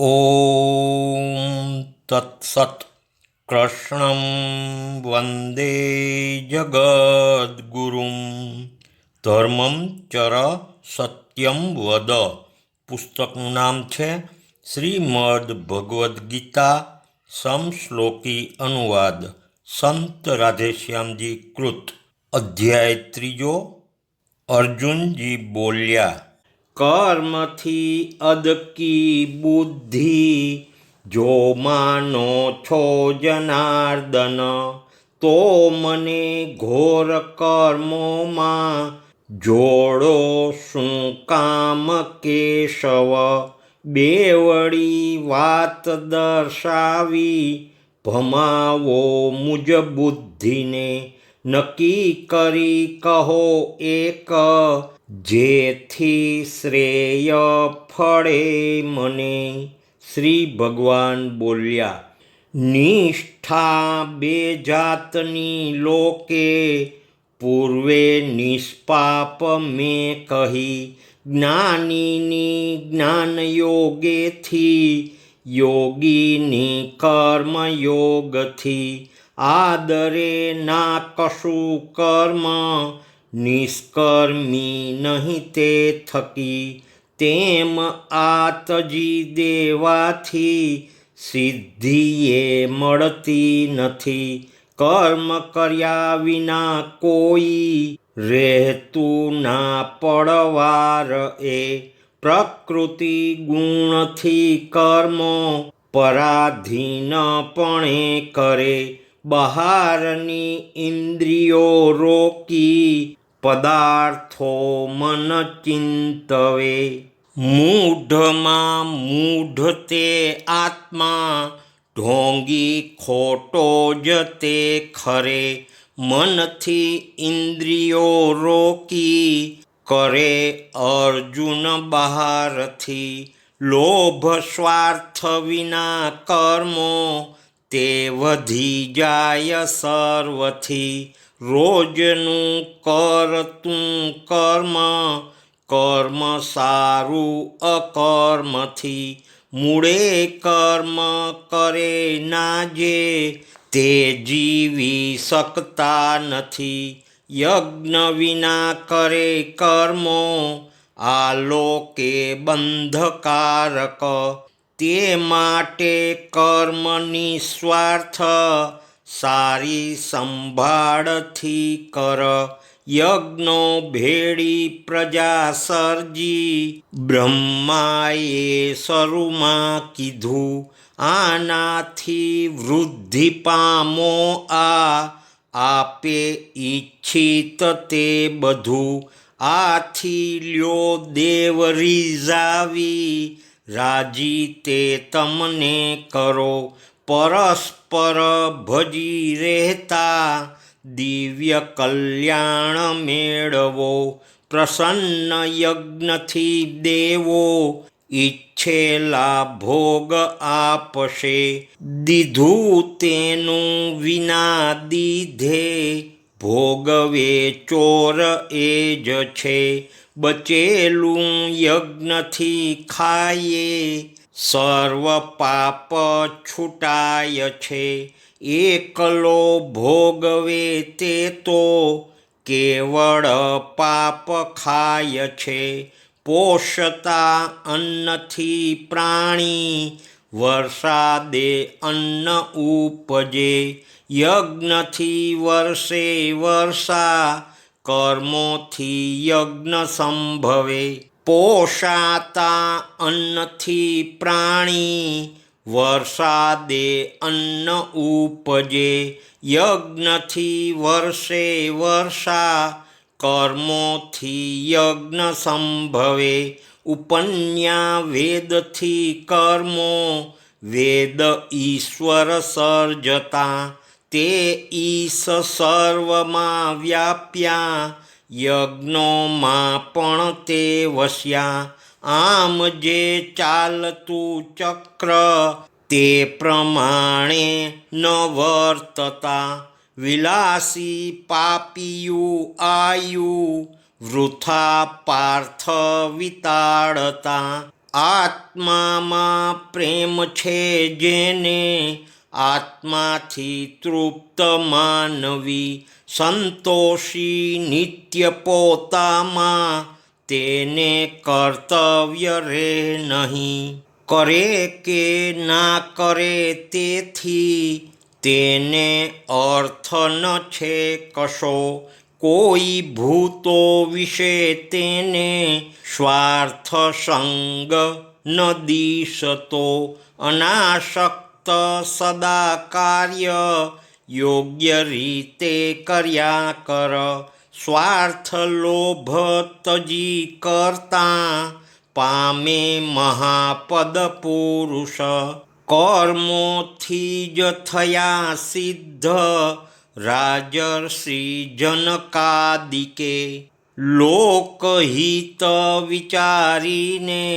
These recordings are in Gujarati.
ઓમ તત્સત. કૃષ્ણં વંદે જગદ્ગુરું ધર્મં ચર સત્યમ વદ. પુસ્તકનું નામ છે શ્રીમદ ભગવદ્ ગીતા સમશ્લોકી અનુવાદ, સંત રાધેશ્યામજી કૃત. અધ્યાય ત્રીજો. અર્જુનજી બોલ્યા, કર્મથી અદકી બુદ્ધિ જો માનો છો જનાર્દન, તો મને ઘોર કર્મોમાં જોડો શું કામ કેશવ. બેવડી વાત દર્શાવી ભમાવો મુજ બુદ્ધિને, નક્કી કરી કહો એક જેથી શ્રેય ફળે મને. શ્રી ભગવાન બોલ્યા, નિષ્ઠા બે જાતની લોકે પૂર્વે નિષ્પાપ મેં કહી. જ્ઞાનીની જ્ઞાનયોગેથી, યોગીની કર્મયોગથી. આદરે ના કશું કર્મ, નિષ્કર્મી નહીં તે થકી. તેમ આતજી દેવાથી સિદ્ધિએ મળતી નથી. કર્મ કર્યા વિના કોઈ રહેતું ના પડવાર એ. પ્રકૃતિ ગુણથી કર્મો પરાધીનપણે કરે. બહારની ઇન્દ્રિયો રોકી પદાર્થો મન ચિંતવે. મૂઢમાં મૂઢ તે આત્મા, ઢોંગી ખોટો જ તે ખરે. મનથી ઇન્દ્રિયો રોકી કરે અર્જુન બહારથી. લોભ સ્વાર્થ વિના કર્મો તે વધી જાય સર્વથી. રોજનું કરતું કર્મ, કર્મ સારું અકર્મથી. મૂળે કર્મ કરે ના જે, તે જીવી શકતા નથી. યજ્ઞ વિના કરે કર્મો, આલોકે બંધકારક. તે માટે કર્મ નિસ્વાર્થ, સારી સંભાળથી કર. યજ્ઞો ભેળી પ્રજા સર્જી, બ્રહ્માએ શરૂમાં કીધું. આનાથી વૃદ્ધિ પામો આ, આપે ઈચ્છિત તે બધું. આથી લ્યો દેવ રીઝાવી, રાજી તે તમને કરો. પરસ્પર ભજી રહેતા, દિવ્ય કલ્યાણ મેળવો. પ્રસન્ન યજ્ઞથી દેવો, ઈચ્છેલા ભોગ આપશે. દીધું તેનું વિના દીધે, ભોગવે ચોર એ જ છે. બચેલું યજ્ઞથી ખાઈએ, સર્વ પાપ છૂટાય છે. એકલો ભોગવે તે તો, કેવળ પાપ ખાય છે. પોષતા અન્નથી પ્રાણી, વરસાદે અન્ન ઉપજે. યજ્ઞથી વર્ષે વર્ષા, કર્મોથી યજ્ઞ સંભવે. પોષાતા અન્નથી પ્રાણી, વરસાદે અન્ન ઉપજે. યજ્ઞથી વર્ષે વર્ષા, કર્મોથી યજ્ઞ સંભવે. ઉપન્યા વેદથી કર્મો, વેદ ઈશ્વર સર્જતા. તે ઈશ સર્વમાં વ્યાપ્યા, યજ્ઞોમાં પણ તે વસ્યા. આમ જે ચાલતું ચક્ર, તે પ્રમાણે ન વર્તતા. વિલાસી પાપીયું આયુ, વૃથા પાર્થ વિતાડતા. આત્મામાં પ્રેમ છે જેને, આત્માથી તૃપ્ત માનવી, સંતોષી નિત્ય પોતામાં, તેને કર્તવ્ય રે નહીં. કરે કે ના કરે તેથી તેને અર્થ ન છે કશો, કોઈ ભૂતો વિશે તેને સ્વાર્થ સંગ ન દિશતો, અનાસક્ત સદા કાર્ય યોગ્ય રીતે કર્યા કર, સ્વાર્થ લોભ તજી કરતા પામે મહાપદ પુરુષ, કર્મોથી જ થયા સિદ્ધ રાજર્ષિ જનકાદિકે, લોકહિત વિચારીને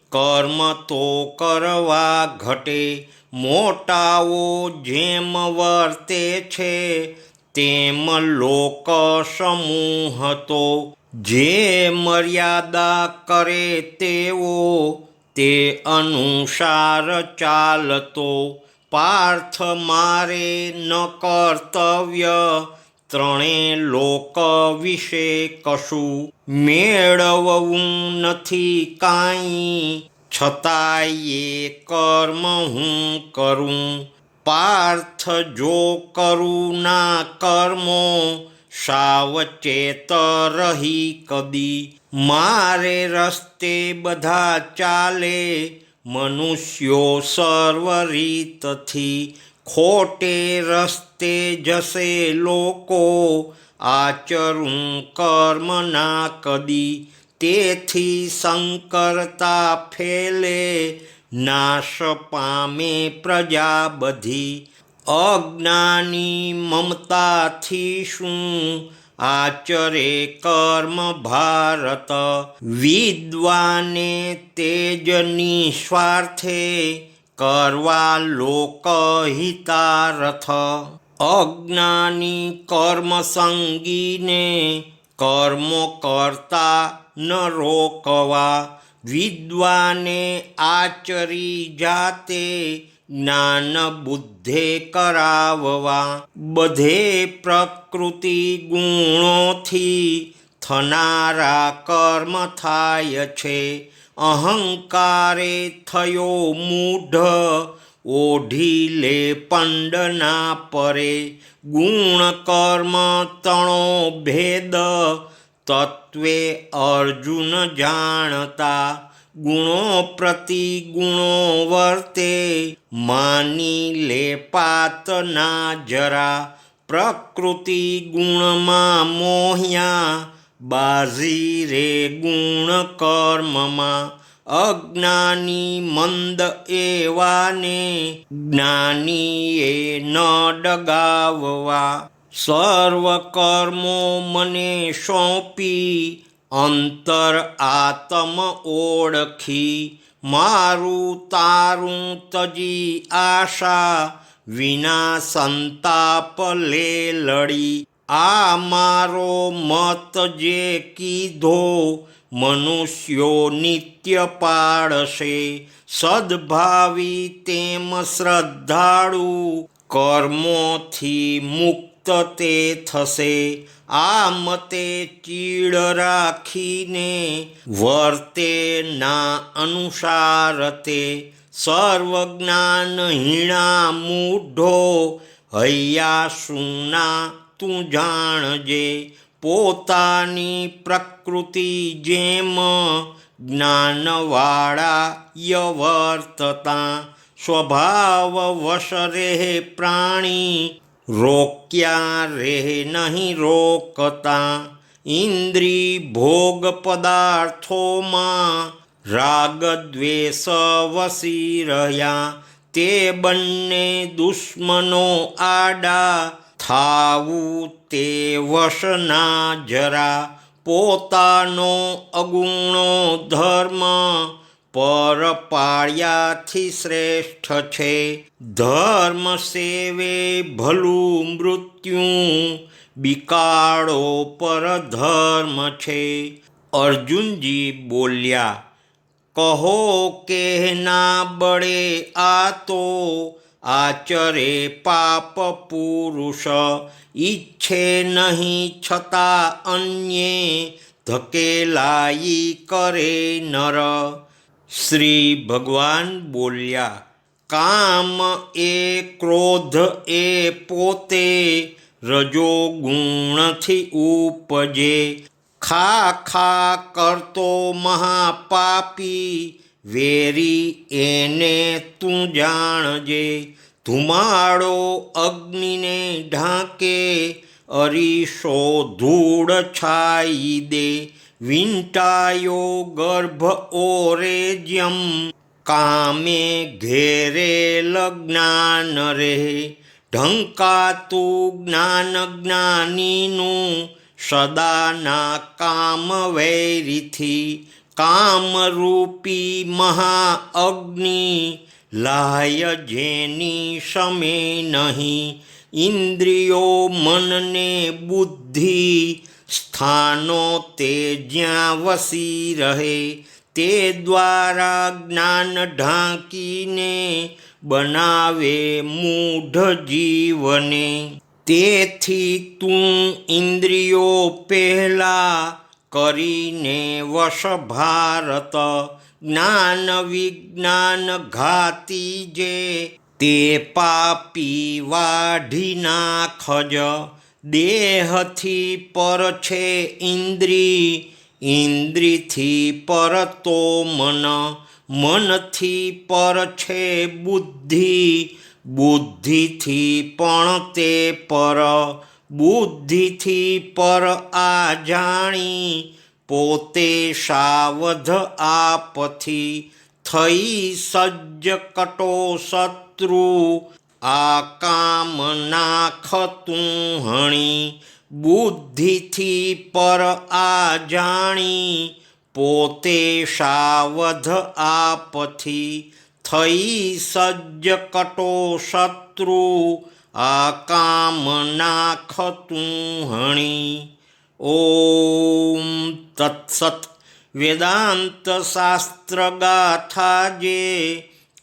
કર્મ તો કરવા ઘટે, મોટાઓ જેમ વર્તે છે તેમ લોક સમૂહ તો, જે મર્યાદા કરે તેવો તે અનુસાર ચાલતો, પાર્થ મારે ન કર્તવ્ય ત્રણે લોક વિશે કશું, મેળવવું નથી કાંઈ છતાંય એ કર્મ હું કરું, પાર્થ જો કરું ના કર્મો સાવચેત રહી કદી, મારે રસ્તે બધા ચાલે મનુષ્યો સર્વ રીતથી, ખોટે રસ્તે જશે લોકો આચરું કર્મ ના કદી, તેથી સંકરતા ફેલે નાશ પામે પ્રજા બધી, અજ્ઞાની મમતાથી શું આચરે કર્મ ભારત, વિદ્વાને તેજ નિસ્વાર્થે કરવા લોકહિતાર્થ, અજ્ઞાની કર્મ સંગીને કર્મો કરતા ન રોકવા, વિદ્વાને આચરી જાતે જ્ઞાન બુદ્ધે કરાવવા, બધે પ્રકૃતિ ગુણોથી થનારા કર્મ થાય છે, અહંકારે થયો મૂઢ ઓઢી લે પંડના પરે, ગુણ કર્મ તણો ભેદ તત્વે અર્જુન જાણતા, ગુણો પ્રતિ ગુણો વર્તે માની લે પાત ના જરા, પ્રકૃતિ ગુણમાં મોહ્યા બાજી રે ગુણ કર્મમાં, અજ્ઞાની મંદ એવાને જ્ઞાનીએ ન ડગાવવા, સર્વ કર્મો મને સોંપી અંતર આત્મ ઓળખી, મારું તારું તજી આશા વિના સંતાપ લે લડી, આ મારો મત જે કીધો મનુષ્યો નિત્ય પાળશે, સદભાવી તેમ શ્રદ્ધાળુ કર્મોથી મુક્ત તે થશે, આ મતે ચીડ રાખીને વર્તે ના અનુસાર તે, સર્વજ્ઞાનહીણા મૂઢો હૈયા સુના તું જાણજે, પોતાની પ્રકૃતિ જેમ જ્ઞાનવાળા યવર્તતા, સ્વભાવ વશ રહે પ્રાણી રોક્યા રહે નહીં રોકતા, ઇન્દ્રિય ભોગ પદાર્થોમાં રાગ દ્વેષ વસી રહ્યા, તે બંને દુશ્મનો આડા થાવું તે વશના જરા, પોતાનો અગુણો ધર્મ પર પાળ્યાથી શ્રેષ્ઠ છે, ધર્મ સેવે ભલું મૃત્યુ બિકાળો પર ધર્મ છે. અર્જુનજી બોલ્યા, કહો કે ના બળે આ તો આચરે પાપ પુરુષ, ઈચ્છે નહીં છતાં અન્યે ધકેલાઈ કરે નર. શ્રી ભગવાન બોલ્યા, કામ એ ક્રોધ એ પોતે રજોગુણથી ઉપજે. ખા ખા કરતો મહાપાપી, વેરી એને તું જાણજે. ધુમાડો અગ્નિને ઢાંકે, અરીસો ધૂળ છાઈ દે. વીંટાયો ગર્ભ ઓરે જેમ, કામે ઘેરેલ જ્ઞાન રહે. ઢંકાતું જ્ઞાન જ્ઞાનીનું, સદાના કામ વૈરીથી. કામરૂપી મહાઅગ્નિ, લાય જેની સમે નહીં. ઇન્દ્રિયો મનને બુદ્ધિ, સ્થાનો તે જ્યાં વસી રહે. તે દ્વારા જ્ઞાન ઢાંકીને, બનાવે મૂઢ જીવને. તેથી તું ઇન્દ્રિયો પહેલા, કરીને વશ ભારત. જ્ઞાન વિજ્ઞાન ઘાતી જે, તે પાપી વાઢી નાખજ. દેહથી પર છે ઇન્દ્રિય, ઇન્દ્રિયથી પર તો મન. મનથી પર છે બુદ્ધિ, બુદ્ધિથી પણ તે પર. બુદ્ધિથી પર આ જાણી, પોતે સાવધ આપથી. થઈ સજ્જ કટો શત્રુ, આ કામ નાખ તું હણી. બુદ્ધિથી પર આ જાણી, પોતે સાવધ આપથી. થઈ સજ્જ કટો શત્રુ, આ કામ નાખ તું હણી. ઓમ તત્સત. વેદાંત શાસ્ત્ર ગાથા જે,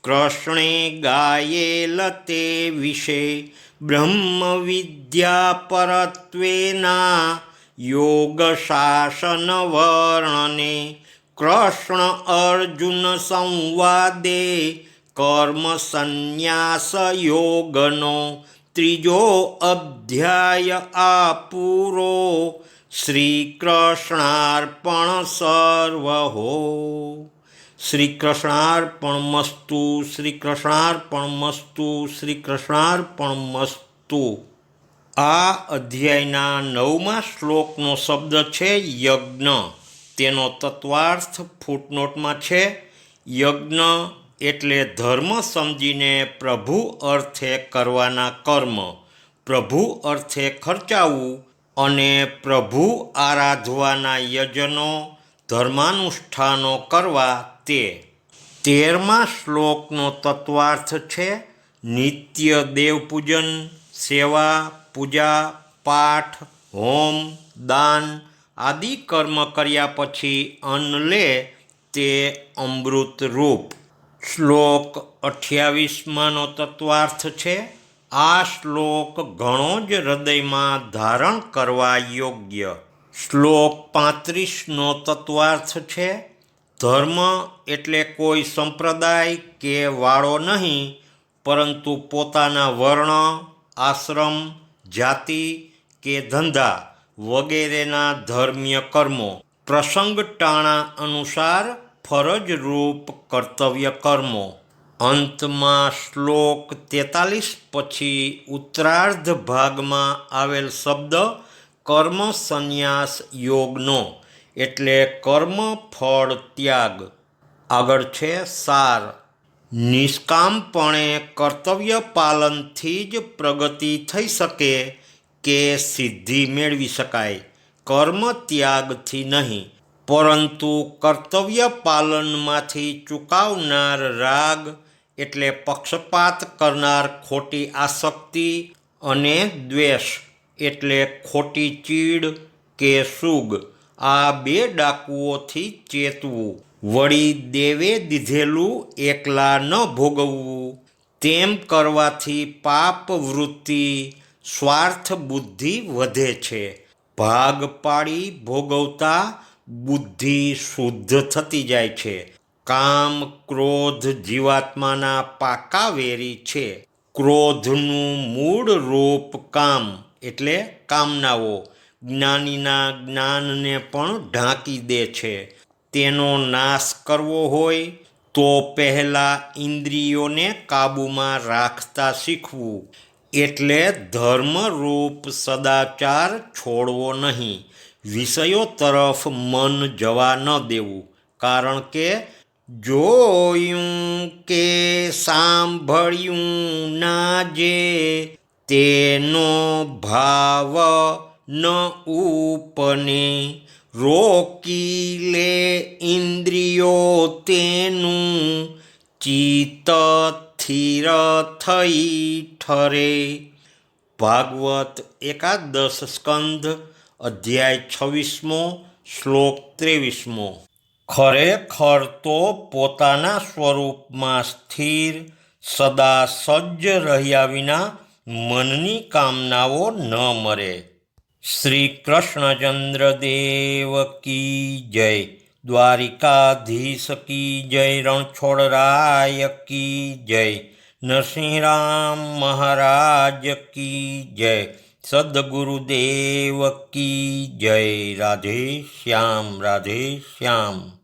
કૃષ્ણે ગાયેલ તે વિશે. બ્રહ્મ વિદ્યા પરત્વેના, યોગ શાસન વર્ણને. કૃષ્ણ અર્જુન સંવાદે, કર્મ સંન્યાસ યોગનો. ત્રીજો અધ્યાય આ પૂરો. શ્રી કૃષ્ણાર્પણ સર્વહો. શ્રી કૃષ્ણાર્પણમસ્તુ. શ્રી કૃષ્ણાર્પણમસ્તુ. શ્રી કૃષ્ણાર્પણમસ્તુ. આ અધ્યાયના 9મા શ્લોકનો શબ્દ છે યજ્ઞ. તેનો તત્વાર્થ ફૂટનોટમાં છે. યજ્ઞ એટલે ધર્મ સમજીને પ્રભુ અર્થે કરવાના કર્મ, પ્રભુ અર્થે ખર્ચાવવું અને પ્રભુ આરાધવાના યજનો, ધર્માનુષ્ઠાનો કરવા તે. 13મા શ્લોકનો તત્વાર્થ છે નિત્ય દેવપૂજન, સેવા, પૂજા, પાઠ, હોમ, દાન આદિ કર્મ કર્યા પછી અન્ન લે તે અમૃત રૂપ. શ્લોક 28માનો તત્વાર્થ છે. આ શ્લોક ઘણો જ હૃદયમાં ધારણ કરવા યોગ્ય. શ્લોક 35નો તત્વાર્થ છે. ધર્મ એટલે કોઈ સંપ્રદાય કે વાળો નહીં, પરંતુ પોતાના વર્ણ, આશ્રમ, જાતિ કે ધંધા વગેરેના ધર્મ્ય કર્મો. પ્રસંગ ટાણા અનુસાર ફરજરૂપ કર્તવ્ય કર્મો. અંતમાં શ્લોક 43 પછી ઉત્તરાર્ધ ભાગમાં આવેલ શબ્દ કર્મ સંન્યાસ યોગનો, એટલે કર્મ ફળ ત્યાગ. આગળ છે સાર. નિષ્કામપણે કર્તવ્ય પાલનથી જ પ્રગતિ થઈ શકે કે સિદ્ધિ મેળવી શકાય, કર્મ ત્યાગથી નહીં. પરંતુ કર્તવ્ય પાલનમાંથી ચૂકાવનાર રાગ એટલે પક્ષપાત કરનાર ખોટી આસક્તિ અને દ્વેષ એટલે ખોટી ચીડ કે સુગ, આ બે ડાકુઓથી ચેતવું. વળી દેવે દીધેલું એકલા ન ભોગવવું. તેમ કરવાથી પાપ વૃત્તિ સ્વાર્થ બુદ્ધિ વધે છે. ભાગ પાડી ભોગવતા બુદ્ધિ શુદ્ધ થતી જાય છે. કામ ક્રોધ જીવાત્માના પાકા વેરી છે. ક્રોધનું મૂળ રૂપ કામ એટલે કામનાઓ જ્ઞાનીના જ્ઞાનને પણ ઢાંકી દે છે. તેનો નાશ કરવો હોય તો પહેલાં ઇન્દ્રિયોને કાબૂમાં રાખતા શીખવું. એટલે ધર્મરૂપ સદાચાર છોડવો નહીં. વિષયો તરફ મન જવા ન દેવું. કારણ કે જોયું કે સાંભળ્યું ના જે તેનો ભાવ ન ઉપને. રોકી લે ઇન્દ્રિયો તેનું ચિત્ત સ્થિર થઈ ઠરે. ભાગવત એકાદશ સ્કંધ અધ્યાય 26 શ્લોક 23. ખરેખર તો પોતાના સ્વરૂપમાં સ્થિર સદા સજ્જ રહ્યા વિના મનની કામનાઓ ન મરે. શ્રી કૃષ્ણચંદ્ર દેવ કી જય. દ્વારિકાધીશ કી જય. રણછોડરાય કી જય. નરસિંહરામ મહારાજ કી જય. સદગુરુદેવ કી જય. રાધે શ્યામ, રાધે શ્યામ.